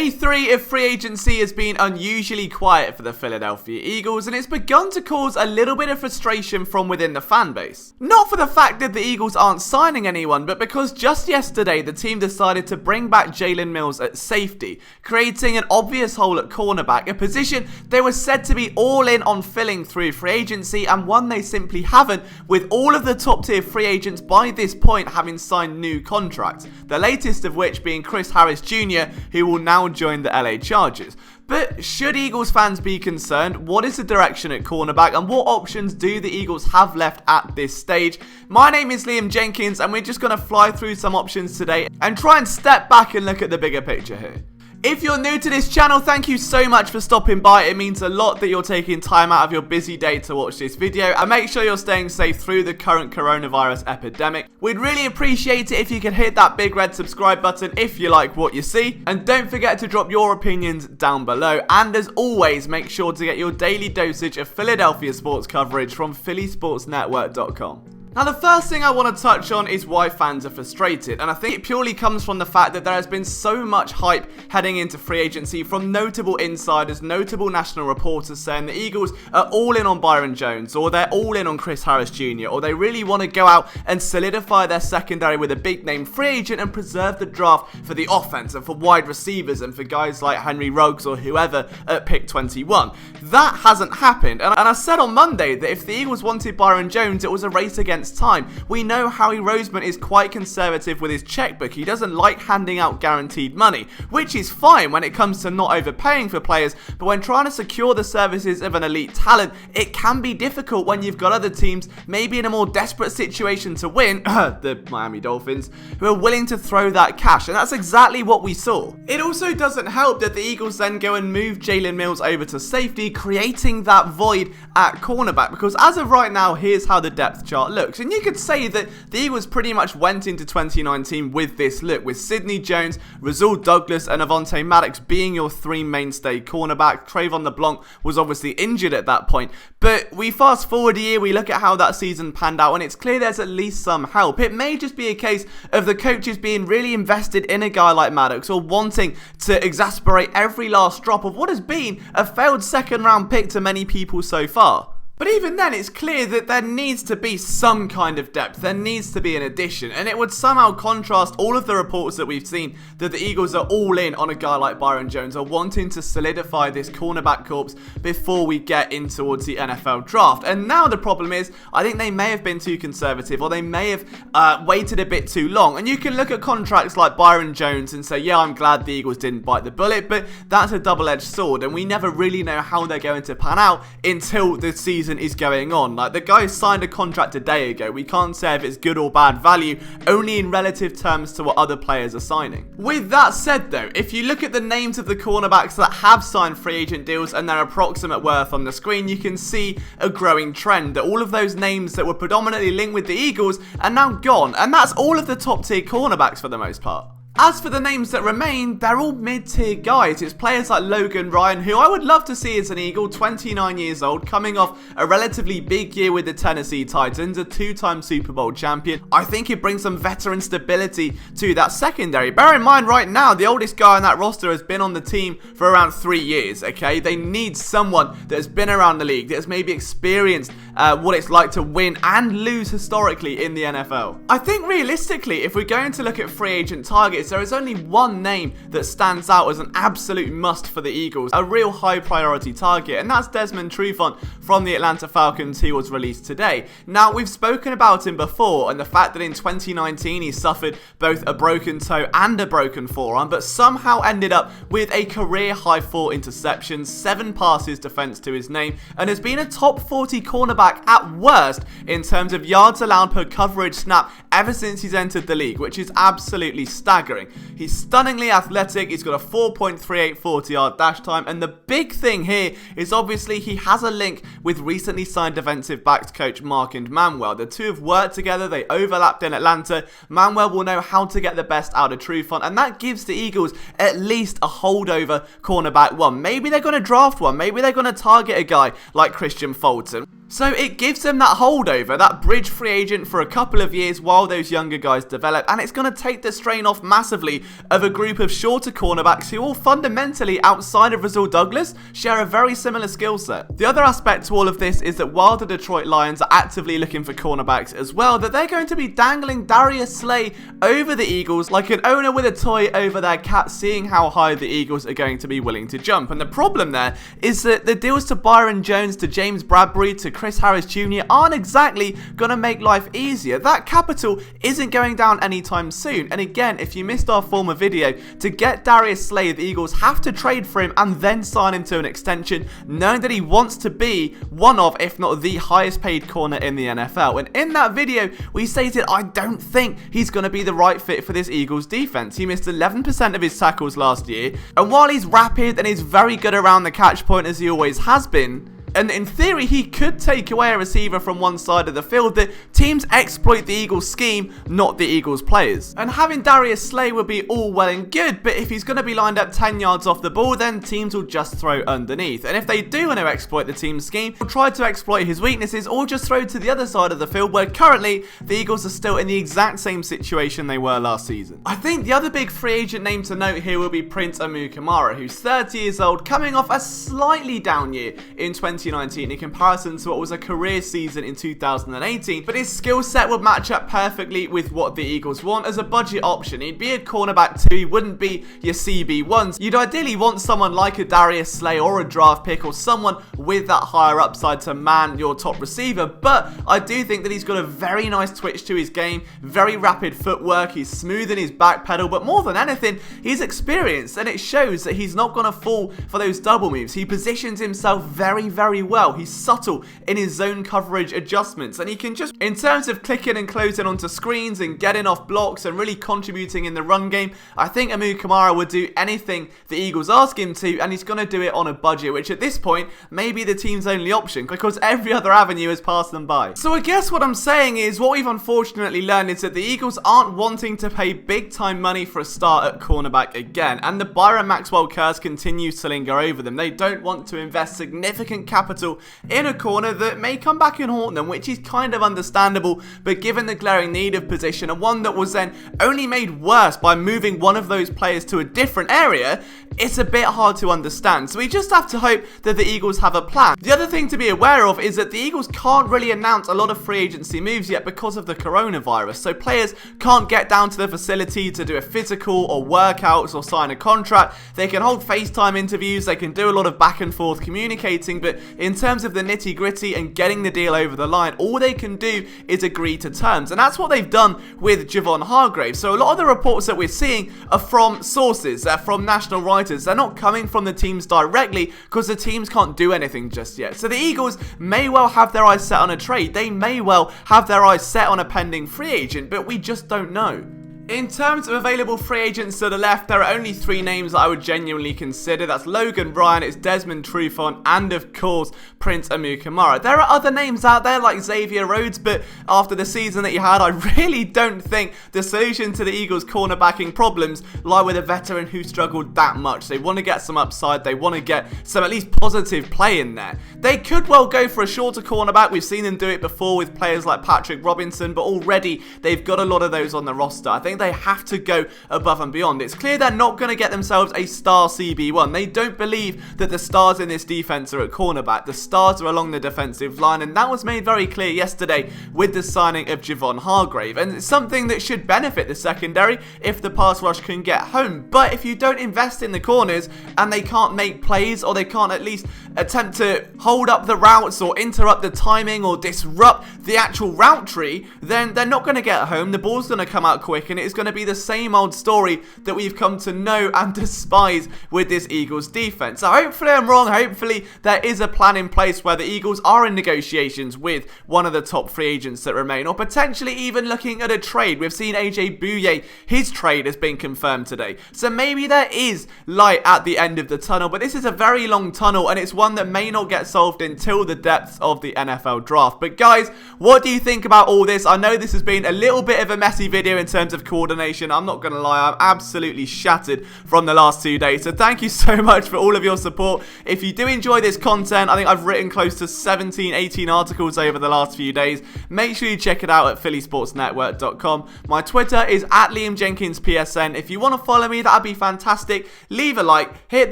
Day 3 of free agency has been unusually quiet for the Philadelphia Eagles, and it's begun to cause a little bit of frustration from within the fan base. Not for the fact that the Eagles aren't signing anyone, but because just yesterday the team decided to bring back Jalen Mills at safety, creating an obvious hole at cornerback, a position they were said to be all in on filling through free agency, and one they simply haven't, with all of the top tier free agents by this point having signed new contracts, the latest of which being Chris Harris Jr., who will now join the LA Chargers. But should Eagles fans be concerned? What is the direction at cornerback, and what options do the Eagles have left at this stage? My name is Liam Jenkins, and we're just going to fly through some options today and try and step back and look at the bigger picture here. If you're new to this channel, thank you so much for stopping by. It means a lot that you're taking time out of your busy day to watch this video, and make sure you're staying safe through the current coronavirus epidemic. We'd really appreciate it if you could hit that big red subscribe button if you like what you see, and don't forget to drop your opinions down below. And as always, make sure to get your daily dosage of Philadelphia sports coverage from phillysportsnetwork.com. Now, the first thing I want to touch on is why fans are frustrated, and I think it purely comes from the fact that there has been so much hype heading into free agency from notable insiders, notable national reporters saying the Eagles are all in on Byron Jones, or they're all in on Chris Harris Jr., or they really want to go out and solidify their secondary with a big name free agent and preserve the draft for the offense and for wide receivers and for guys like Henry Ruggs or whoever at pick 21. That hasn't happened, and I said on Monday that if the Eagles wanted Byron Jones, it was a race against time. We know Howie Roseman is quite conservative with his checkbook. He doesn't like handing out guaranteed money, which is fine when it comes to not overpaying for players, but when trying to secure the services of an elite talent, it can be difficult when you've got other teams, maybe in a more desperate situation to win, the Miami Dolphins, who are willing to throw that cash, and that's exactly what we saw. It also doesn't help that the Eagles then go and move Jalen Mills over to safety, creating that void at cornerback, because as of right now, here's how the depth chart looks. And you could say that the Eagles pretty much went into 2019 with this look, with Sidney Jones, Rasul Douglas, and Avonte Maddox being your three mainstay cornerbacks. Trayvon LeBlanc was obviously injured at that point. But we fast forward a year, we look at how that season panned out, and it's clear there's at least some help. It may just be a case of the coaches being really invested in a guy like Maddox, or wanting to exasperate every last drop of what has been a failed second round pick to many people so far. But even then, it's clear that there needs to be some kind of depth. There needs to be an addition. And it would somehow contrast all of the reports that we've seen that the Eagles are all in on a guy like Byron Jones, or wanting to solidify this cornerback corps before we get in towards the NFL draft. And now the problem is, I think they may have been too conservative, or they may have waited a bit too long. And you can look at contracts like Byron Jones and say, yeah, I'm glad the Eagles didn't bite the bullet, but that's a double-edged sword. And we never really know how they're going to pan out until the season is going on. Like, the guy signed a contract a day ago. We can't say if it's good or bad value, only in relative terms to what other players are signing. With that said though, if you look at the names of the cornerbacks that have signed free agent deals and their approximate worth on the screen, you can see a growing trend that all of those names that were predominantly linked with the Eagles are now gone, and that's all of the top tier cornerbacks for the most part. As for the names that remain, they're all mid-tier guys. It's players like Logan Ryan, who I would love to see as an Eagle, 29 years old, coming off a relatively big year with the Tennessee Titans, a two-time Super Bowl champion. I think it brings some veteran stability to that secondary. Bear in mind, right now, the oldest guy on that roster has been on the team for around 3 years, okay? They need someone that has been around the league, that has maybe experienced what it's like to win and lose historically in the NFL. I think realistically, if we're going to look at free agent targets, there is only one name that stands out as an absolute must for the Eagles, a real high priority target, and that's Desmond Trufant from the Atlanta Falcons, who was released today. Now, we've spoken about him before, and the fact that in 2019 he suffered both a broken toe and a broken forearm, but somehow ended up with a career high 4 interceptions, 7 passes defense to his name, and has been a top 40 cornerback at worst in terms of yards allowed per coverage snap ever since he's entered the league, which is absolutely staggering. He's stunningly athletic. He's got a 4.38 40-yard dash time, and the big thing here is obviously he has a link with recently signed defensive backs coach Mark Manuel. The two have worked together. They overlapped in Atlanta. Manuel will know how to get the best out of Trufant, and that gives the Eagles at least a holdover cornerback one. Maybe they're going to draft one. Maybe they're going to target a guy like Christian Fulton. So it gives them that holdover, that bridge free agent for a couple of years while those younger guys develop, and it's going to take the strain off massively of a group of shorter cornerbacks who all fundamentally, outside of Rasul Douglas, share a very similar skill set. The other aspect to all of this is that while the Detroit Lions are actively looking for cornerbacks as well, that they're going to be dangling Darius Slay over the Eagles like an owner with a toy over their cat, seeing how high the Eagles are going to be willing to jump. And the problem there is that the deals to Byron Jones, to James Bradbury, to Chris Harris Jr. aren't exactly going to make life easier. That capital isn't going down anytime soon. And again, if you missed our former video, to get Darius Slay, the Eagles have to trade for him and then sign him to an extension, knowing that he wants to be one of, if not the highest paid corner in the NFL. And in that video, we stated, I don't think he's going to be the right fit for this Eagles defense. He missed 11% of his tackles last year. And while he's rapid and he's very good around the catch point, as he always has been, and in theory, he could take away a receiver from one side of the field, that teams exploit the Eagles scheme, not the Eagles players. And having Darius Slay would be all well and good, but if he's going to be lined up 10 yards off the ball, then teams will just throw underneath. And if they do want to exploit the team's scheme, they'll try to exploit his weaknesses or just throw to the other side of the field, where currently the Eagles are still in the exact same situation they were last season. I think the other big free agent name to note here will be Prince Amukamara, who's 30 years old, coming off a slightly down year in 2019 in comparison to what was a career season in 2018, but his skill set would match up perfectly with what the Eagles want as a budget option. He'd be a cornerback too, he wouldn't be your CB1s. You'd ideally want someone like a Darius Slay or a draft pick or someone with that higher upside to man your top receiver, but I do think that he's got a very nice twitch to his game, very rapid footwork, he's smooth in his back pedal, but more than anything, he's experienced, and it shows that he's not going to fall for those double moves. He positions himself very, very well. He's subtle in his zone coverage adjustments, and he can just, in terms of clicking and closing onto screens and getting off blocks and really contributing in the run game, I think Amukamara would do anything the Eagles ask him to, and he's going to do it on a budget, which at this point may be the team's only option because every other avenue has passed them by. So I guess what I'm saying is, what we've unfortunately learned is that the Eagles aren't wanting to pay big time money for a start at cornerback again, and the Byron Maxwell curse continues to linger over them. They don't want to invest significant capital in a corner that may come back and haunt them, which is kind of understandable, but given the glaring need of position, and one that was then only made worse by moving one of those players to a different area, it's a bit hard to understand. So we just have to hope that the Eagles have a plan. The other thing to be aware of is that the Eagles can't really announce a lot of free agency moves yet because of the coronavirus, so players can't get down to the facility to do a physical or workouts or sign a contract. They can hold FaceTime interviews, they can do a lot of back and forth communicating, but in terms of the nitty gritty and getting the deal over the line, all they can do is agree to terms, and that's what they've done with Javon Hargrave. So a lot of the reports that we're seeing are from sources, they're from national writers, they're not coming from the teams directly because the teams can't do anything just yet. So the Eagles may well have their eyes set on a trade, they may well have their eyes set on a pending free agent, but we just don't know. In terms of available free agents to the left, there are only 3 names that I would genuinely consider. That's Logan Ryan, it's Desmond Trufant, and of course, Prince Amukamara. There are other names out there like Xavier Rhodes, but after the season that he had, I really don't think the solution to the Eagles' cornerbacking problems lie with a veteran who struggled that much. They want to get some upside, they want to get some at least positive play in there. They could well go for a shorter cornerback. We've seen them do it before with players like Patrick Robinson, but already they've got a lot of those on the roster. I think they have to go above and beyond. It's clear they're not going to get themselves a star CB1. They don't believe that the stars in this defense are at cornerback. The stars are along the defensive line, and that was made very clear yesterday with the signing of Javon Hargrave, and it's something that should benefit the secondary if the pass rush can get home. But if you don't invest in the corners and they can't make plays, or they can't at least attempt to hold up the routes or interrupt the timing or disrupt the actual route tree, then they're not going to get home. The ball's going to come out quick, and it's going to be the same old story that we've come to know and despise with this Eagles defense. So hopefully I'm wrong. Hopefully there is a plan in place where the Eagles are in negotiations with one of the top free agents that remain, or potentially even looking at a trade. We've seen AJ Bouye, his trade has been confirmed today. So maybe there is light at the end of the tunnel, but this is a very long tunnel, and it's one that may not get solved until the depths of the NFL draft. But guys, what do you think about all this? I know this has been a little bit of a messy video in terms of coordination. I'm not going to lie, I'm absolutely shattered from the last 2 days. So thank you so much for all of your support. If you do enjoy this content, I think I've written close to 17, 18 articles over the last few days. Make sure you check it out at phillysportsnetwork.com. My Twitter is @LiamJenkinsPSN. If you want to follow me, that'd be fantastic. Leave a like, hit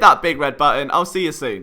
that big red button. I'll see you soon.